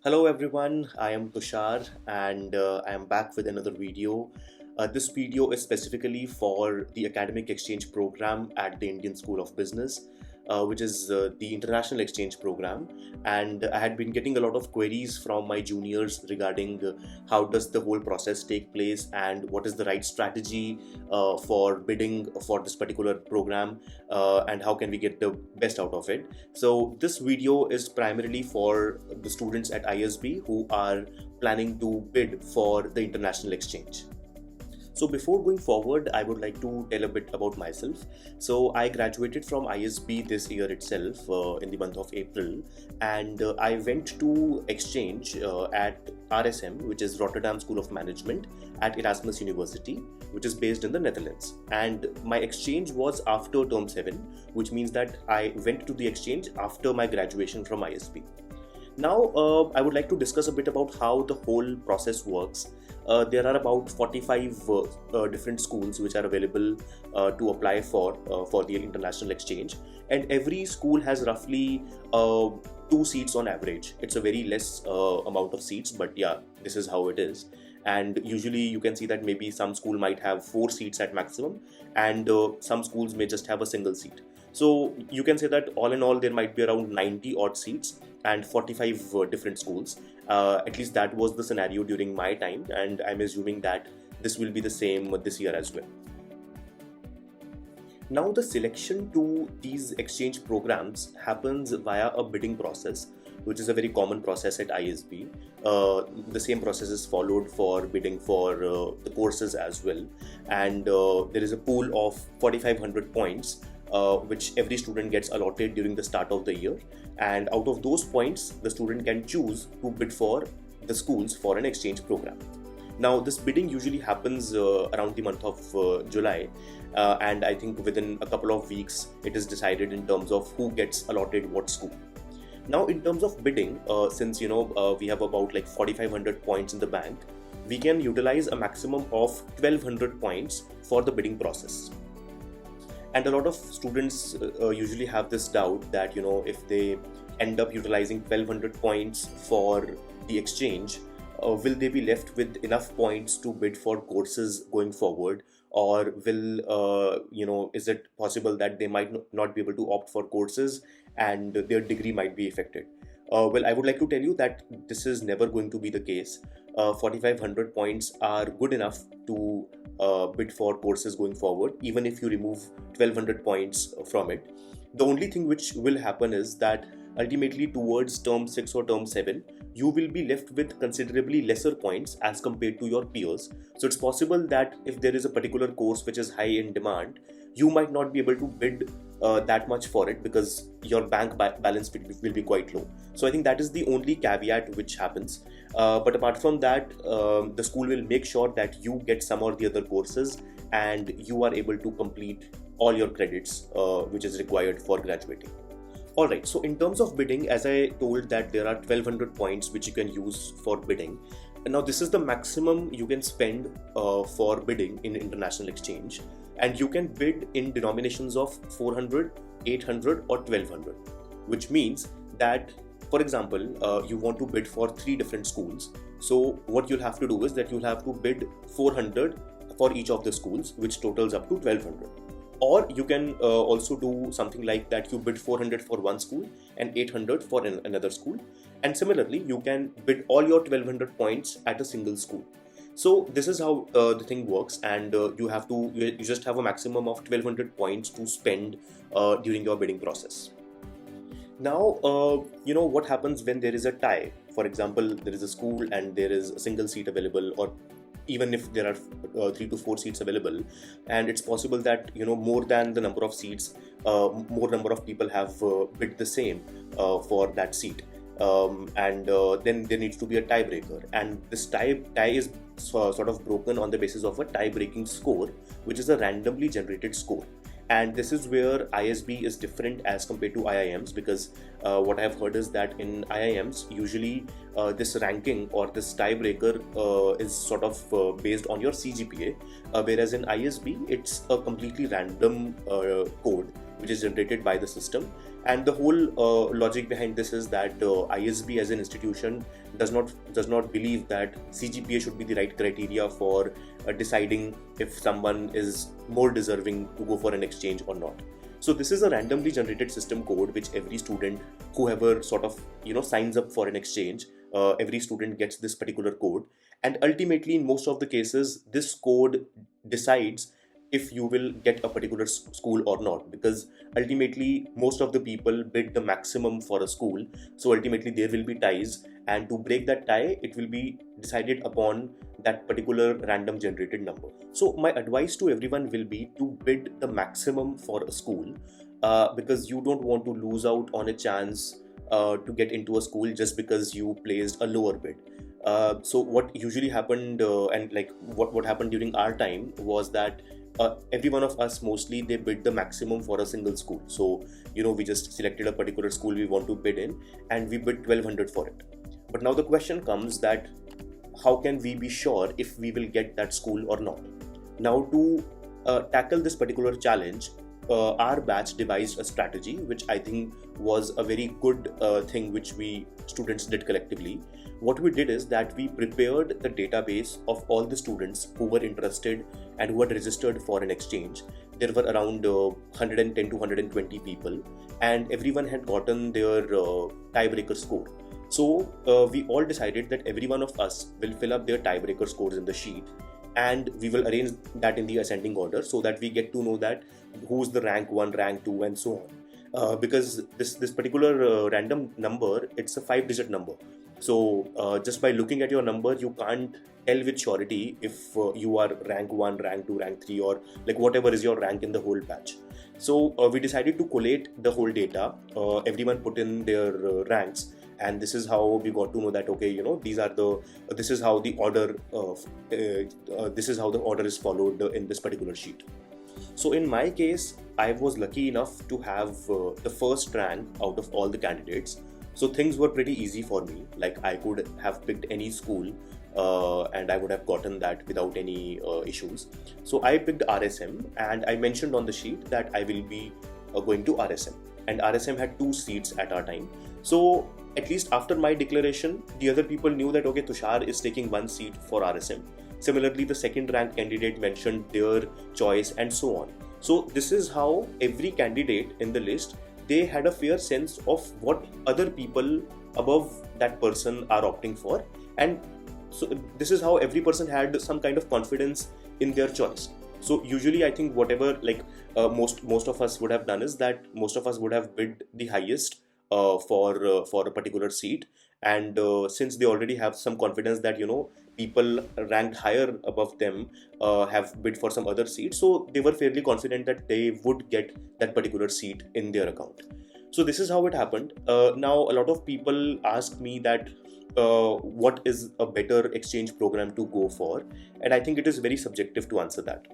Hello everyone, I am Tushar and I am back with another video. This video is specifically for the academic exchange program at the Indian School of Business, which is the international exchange program. And I had been getting a lot of queries from my juniors regarding how does the whole process take place and what is the right strategy for bidding for this particular program and how can we get the best out of it. So this video is primarily for the students at ISB who are planning to bid for the international exchange. So before going forward, I would like to tell a bit about myself. So I graduated from ISB this year itself in the month of April, and I went to exchange at RSM, which is Rotterdam School of Management at Erasmus University, which is based in the Netherlands. And my exchange was after term 7, which means that I went to the exchange after my graduation from ISB. Now, I would like to discuss a bit about how the whole process works. There are about 45 different schools which are available to apply for the international exchange, and every school has roughly 2 seats on average. It's a very less amount of seats, but yeah, this is how it is. And usually you can see that maybe some school might have 4 seats at maximum, and some schools may just have a single seat. So you can say that all in all there might be around 90 odd seats and 45 different schools. At least that was the scenario during my time, and I'm assuming that this will be the same this year as well. Now the selection to these exchange programs happens via a bidding process, which is a very common process at ISB. The same process is followed for bidding for the courses as well, and there is a pool of 4,500 points which every student gets allotted during the start of the year, and out of those points the student can choose to bid for the schools for an exchange program. Now this bidding usually happens around the month of July, and I think within a couple of weeks it is decided in terms of who gets allotted what school. Now in terms of bidding, since we have about like 4,500 points in the bank, we can utilize a maximum of 1,200 points for the bidding process. And a lot of students usually have this doubt that if they end up utilizing 1,200 points for the exchange, will they be left with enough points to bid for courses going forward, or will is it possible that they might not be able to opt for courses and their degree might be affected? Well, I would like to tell you that this is never going to be the case. 4,500 points are good enough to bid for courses going forward, even if you remove 1,200 points from it. The only thing which will happen is that ultimately towards term 6 or term 7, you will be left with considerably lesser points as compared to your peers. So it's possible that if there is a particular course which is high in demand, you might not be able to bid that much for it because your bank balance will be quite low. So I think that is the only caveat which happens. But apart from that, the school will make sure that you get some or the other courses and you are able to complete all your credits which is required for graduating. Alright, so in terms of bidding, as I told that there are 1,200 points which you can use for bidding. Now this is the maximum you can spend for bidding in international exchange, and you can bid in denominations of 400, 800 or 1,200, which means that, for example, you want to bid for 3 different schools. So what you'll have to do is that you'll have to bid 400 for each of the schools, which totals up to 1,200. Or you can also do something like that, you bid 400 for one school and 800 for another school. And similarly, you can bid all your 1,200 points at a single school. So this is how the thing works, and you just have a maximum of 1,200 points to spend during your bidding process. Now, what happens when there is a tie? For example, there is a school and there is a single seat available, or even if there are 3 to 4 seats available, and it's possible that more than the number of seats, more number of people have bid the same for that seat, and then there needs to be a tiebreaker, and this tie is sort of broken on the basis of a tie-breaking score, which is a randomly generated score. And this is where ISB is different as compared to IIMs, because what I've heard is that in IIMs usually this ranking or this tiebreaker is sort of based on your CGPA, whereas in ISB it's a completely random code which is generated by the system, And the whole logic behind this is that ISB as an institution does not believe that CGPA should be the right criteria for deciding if someone is more deserving to go for an exchange or not. So this is a randomly generated system code which every student, whoever sort of signs up for an exchange, every student gets this particular code, and ultimately in most of the cases this code decides if you will get a particular school or not, because ultimately most of the people bid the maximum for a school. So ultimately there will be ties, and to break that tie it will be decided upon that particular random generated number. So my advice to everyone will be to bid the maximum for a school, because you don't want to lose out on a chance to get into a school just because you placed a lower bid. So what usually happened and like what happened during our time was that every one of us, mostly, they bid the maximum for a single school. So we just selected a particular school we want to bid in, and we bid 1200 for it. But now the question comes that how can we be sure if we will get that school or not? Now to tackle this particular challenge, our batch devised a strategy which I think was a very good thing which we students did collectively. What we did is that we prepared the database of all the students who were interested and who had registered for an exchange. There were around 110 to 120 people, and everyone had gotten their tiebreaker score. So we all decided that every one of us will fill up their tiebreaker scores in the sheet, and we will arrange that in the ascending order so that we get to know that who's the rank 1, rank 2, and so on. Because this particular random number, it's a 5-digit number. So just by looking at your number, you can't tell with surety if you are rank 1, rank 2, rank 3, or like whatever is your rank in the whole batch. So we decided to collate the whole data. Everyone put in their ranks, and this is how we got to know that this is how the order is followed in this particular sheet. So in my case, I was lucky enough to have the first rank out of all the candidates. So things were pretty easy for me. Like I could have picked any school and I would have gotten that without any issues. So I picked RSM, and I mentioned on the sheet that I will be going to RSM, and RSM had 2 seats at our time. So at least after my declaration, the other people knew that okay, Tushar is taking 1 seat for RSM. Similarly, the second rank candidate mentioned their choice, and so on. So this is how every candidate in the list, they had a fair sense of what other people above that person are opting for, and so this is how every person had some kind of confidence in their choice. So usually I think whatever most of us would have done is that most of us would have bid the highest for a particular seat, and since they already have some confidence that people ranked higher above them have bid for some other seat, so they were fairly confident that they would get that particular seat in their account. So this is how it happened. Now a lot of people ask me that what is a better exchange program to go for, and I think it is very subjective to answer that.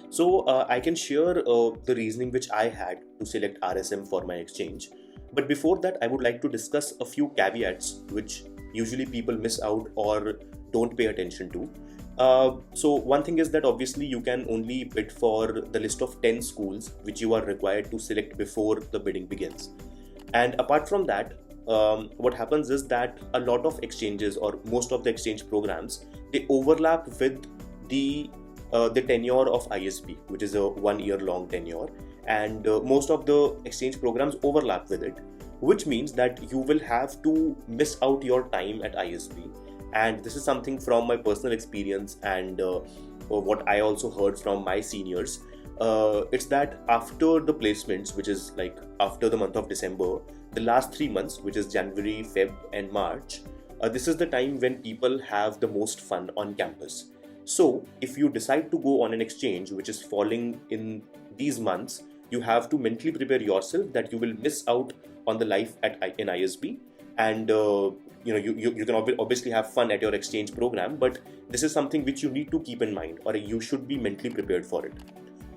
So I can share the reasoning which I had to select RSM for my exchange. But before that, I would like to discuss a few caveats which usually people miss out or don't pay attention to. So one thing is that obviously you can only bid for the list of 10 schools which you are required to select before the bidding begins. And apart from that, what happens is that a lot of exchanges, or most of the exchange programs, they overlap with the tenure of ISB, which is a 1-year long tenure, and most of the exchange programs overlap with it, which means that you will have to miss out your time at ISB. And this is something from my personal experience, and what I also heard from my seniors. It's that after the placements, which is like after the month of December, the last 3 months, which is January, Feb and March, this is the time when people have the most fun on campus. So if you decide to go on an exchange which is falling in these months, you have to mentally prepare yourself that you will miss out on the life in ISB, and you can obviously have fun at your exchange program, but this is something which you need to keep in mind, or you should be mentally prepared for it.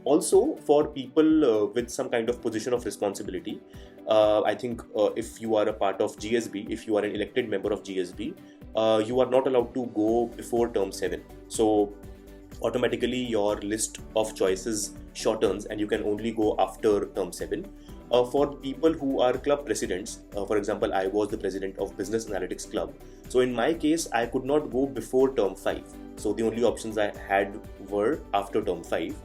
Also, for people with some kind of position of responsibility, I think if you are a part of GSB, if you are an elected member of GSB, you are not allowed to go before term 7. So automatically your list of choices shortens and you can only go after term 7. For people who are club presidents, for example, I was the president of Business Analytics Club. So in my case, I could not go before term 5. So the only options I had were after term 5.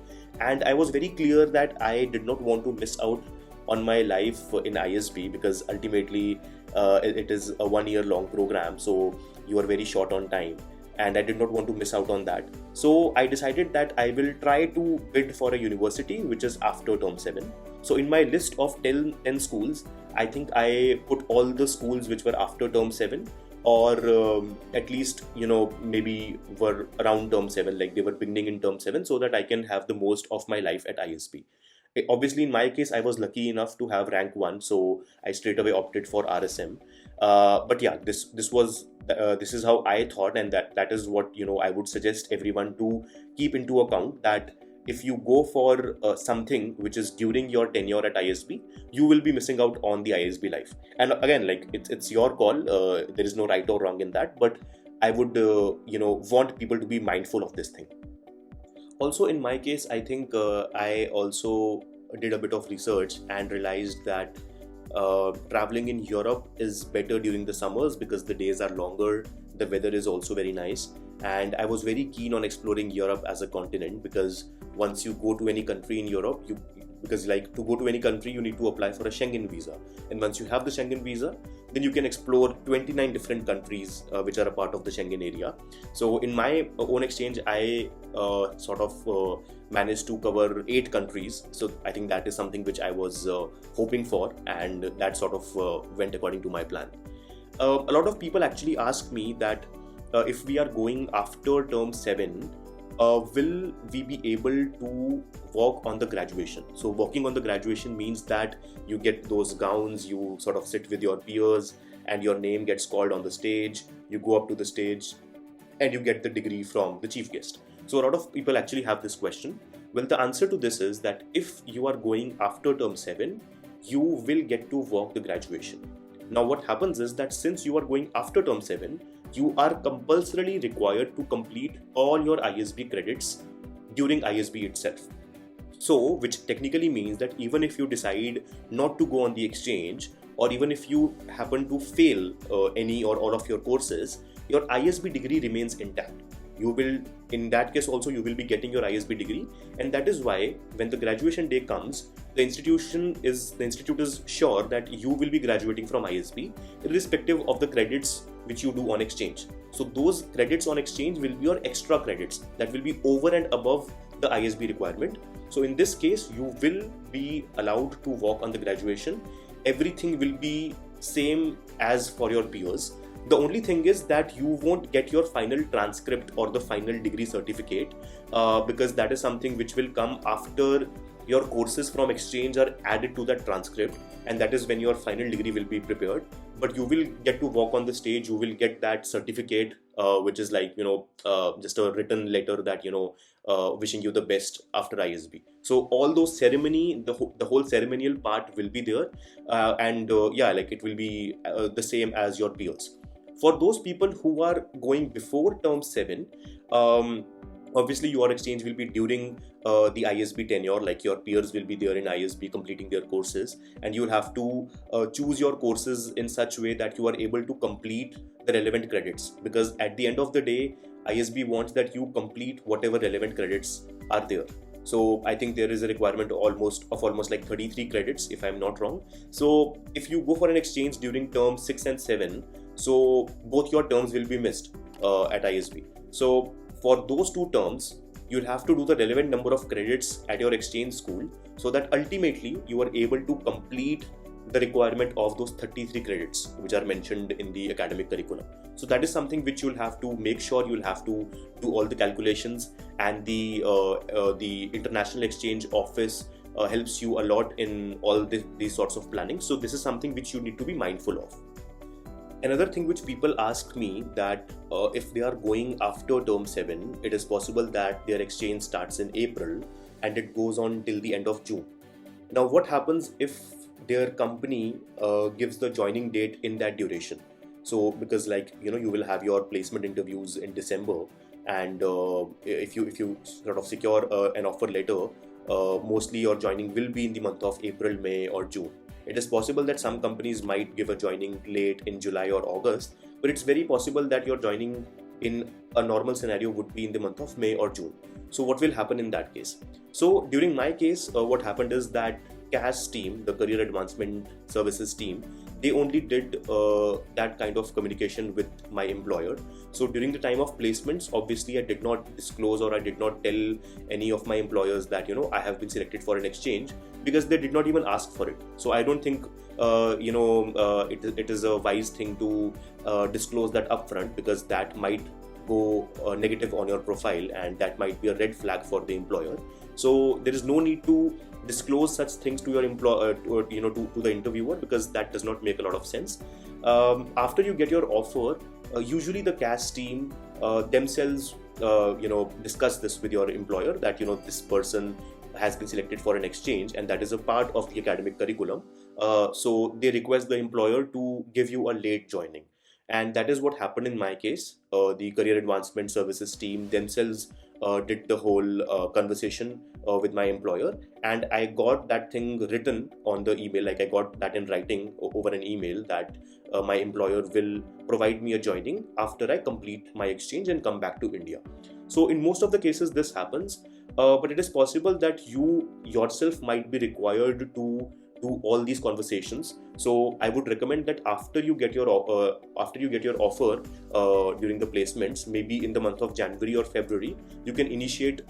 And I was very clear that I did not want to miss out on my life in ISB, because ultimately it is a 1 year long program. So you are very short on time. And I did not want to miss out on that. So I decided that I will try to bid for a university which is after term 7. So in my list of 10 schools, I think I put all the schools which were after term 7, or at least, maybe were around term 7, like they were beginning in term 7, so that I can have the most of my life at ISB. Obviously, in my case, I was lucky enough to have rank 1, so I straight away opted for RSM. But yeah, this is how I thought, and that is what I would suggest everyone to keep into account, that if you go for something which is during your tenure at ISB, you will be missing out on the ISB life. And again, like it's your call. There is no right or wrong in that, but I would want people to be mindful of this thing. Also, in my case, I think I also did a bit of research and realized that traveling in Europe is better during the summers because the days are longer, the weather is also very nice, and I was very keen on exploring Europe as a continent, because once you go to any country in Europe, because like to go to any country you need to apply for a Schengen visa, and once you have the Schengen visa, then you can explore 29 different countries which are a part of the Schengen area. So in my own exchange, I managed to cover 8 countries. So I think that is something which I was hoping for, and that sort of went according to my plan. A lot of people actually ask me that if we are going after term 7, will we be able to walk on the graduation? So walking on the graduation means that you get those gowns, you sort of sit with your peers, and your name gets called on the stage, you go up to the stage, and you get the degree from the chief guest. So a lot of people actually have this question. Well, the answer to this is that if you are going after term 7, you will get to walk the graduation. Now what happens is that since you are going after term 7, you are compulsorily required to complete all your ISB credits during ISB itself. So, which technically means that even if you decide not to go on the exchange, or even if you happen to fail any or all of your courses, your ISB degree remains intact. You will, in that case also, you will be getting your ISB degree, and that is why when the graduation day comes, the institute is sure that you will be graduating from ISB, irrespective of the credits which you do on exchange. So those credits on exchange will be your extra credits that will be over and above the ISB requirement. So in this case, you will be allowed to walk on the graduation. Everything will be same as for your peers. The only thing is that you won't get your final transcript or the final degree certificate because that is something which will come after your courses from exchange are added to that transcript, and that is when your final degree will be prepared. But you will get to walk on the stage, you will get that certificate which is like just a written letter that wishing you the best after ISB. So all those ceremony, the whole ceremonial part will be there, and it will be the same as your peers. For those people who are going before term 7, obviously your exchange will be during the ISB tenure, like your peers will be there in ISB completing their courses, and you will have to choose your courses in such way that you are able to complete the relevant credits, because at the end of the day, ISB wants that you complete whatever relevant credits are there. So I think there is a requirement almost like 33 credits, if I'm not wrong. So if you go for an exchange during term 6 and 7, so both your terms will be missed at ISB. So for those 2 terms, you'll have to do the relevant number of credits at your exchange school, so that ultimately you are able to complete the requirement of those 33 credits which are mentioned in the academic curriculum. So that is something which you'll have to make sure. You'll have to do all the calculations, and the international exchange office helps you a lot in all these sorts of planning. So this is something which you need to be mindful of. Another thing which people ask me, that if they are going after term 7, it is possible that their exchange starts in April and it goes on till the end of June. Now what happens if their company gives the joining date in that duration? So because you will have your placement interviews in December, and if you sort of secure an offer letter mostly your joining will be in the month of April, May or June. It is possible that some companies might give a joining late in July or August, but it's very possible that your joining in a normal scenario would be in the month of May or June. So what will happen in that case? So during my case, what happened is that CAS team, the Career Advancement Services team, they only did that kind of communication with my employer. So during the time of placements, obviously I did not disclose or I did not tell any of my employers that I have been selected for an exchange, because they did not even ask for it. So I don't think it is a wise thing to disclose that upfront, because that might go negative on your profile and that might be a red flag for the employer. So there is no need to disclose such things to your employer, to the interviewer, because that does not make a lot of sense. After you get your offer, usually the CAS team themselves discuss this with your employer, that this person has been selected for an exchange and that is a part of the academic curriculum. So they request the employer to give you a late joining. And that is what happened in my case. The Career Advancement Services team themselves did the whole conversation with my employer, and I got that thing written on the email. Like I got that in writing over an email, that my employer will provide me a joining after I complete my exchange and come back to India. So in most of the cases this happens, but it is possible that you yourself might be required to do all these conversations. So I would recommend that after you get your offer during the placements, maybe in the month of January or February, you can initiate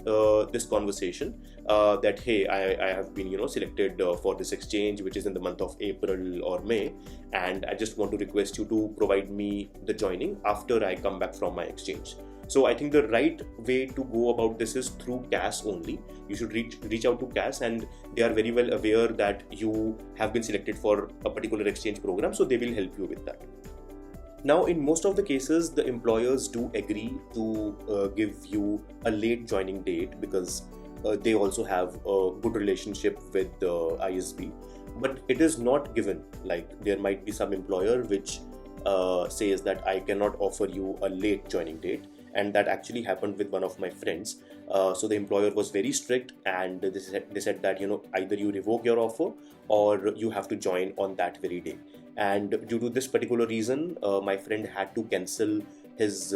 this conversation that hey, I have been selected for this exchange, which is in the month of April or May, and I just want to request you to provide me the joining after I come back from my exchange. So I think the right way to go about this is through CAS only. You should reach out to CAS, and they are very well aware that you have been selected for a particular exchange program, so they will help you with that. Now, in most of the cases, the employers do agree to give you a late joining date, because they also have a good relationship with ISB. But it is not given. Like there might be some employer which says that I cannot offer you a late joining date. And that actually happened with one of my friends. So the employer was very strict, and they said that either you revoke your offer or you have to join on that very day. And due to this particular reason, my friend had to cancel his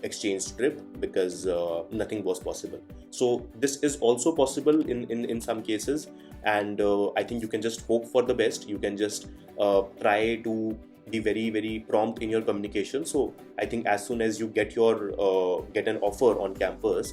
exchange trip, because nothing was possible. So this is also possible in some cases, and I think you can just hope for the best. You can just try to be very, very prompt in your communication. So I think as soon as you get an offer on campus,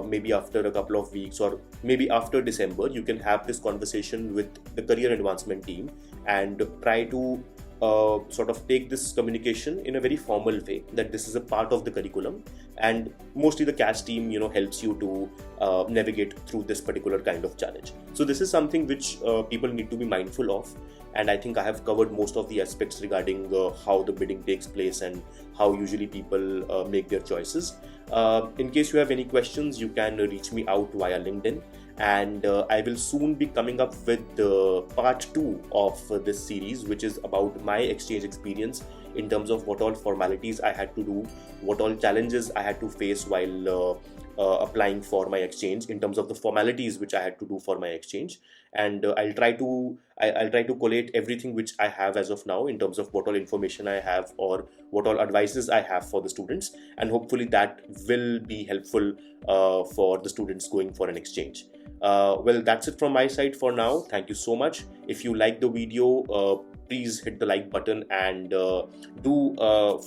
maybe after a couple of weeks or maybe after December, you can have this conversation with the career advancement team and try to sort of take this communication in a very formal way, that this is a part of the curriculum, and mostly the CAS team helps you to navigate through this particular kind of challenge. So this is something which people need to be mindful of, and I think I have covered most of the aspects regarding how the bidding takes place and how usually people make their choices. In case you have any questions, you can reach me out via LinkedIn, and I will soon be coming up with part 2 of this series, which is about my exchange experience in terms of what all formalities I had to do, what all challenges I had to face while applying for my exchange, in terms of the formalities which I had to do for my exchange. And I'll try to collate everything which I have as of now in terms of what all information I have or what all advices I have for the students, and hopefully that will be helpful for the students going for an exchange. Well, that's it from my side for now. Thank you so much. If you like the video, please hit the like button, and do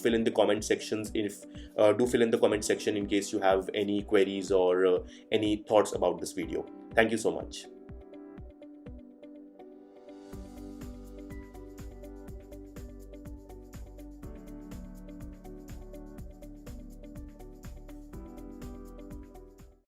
fill in the comment sections. Do fill in the comment section in case you have any queries or any thoughts about this video. Thank you so much.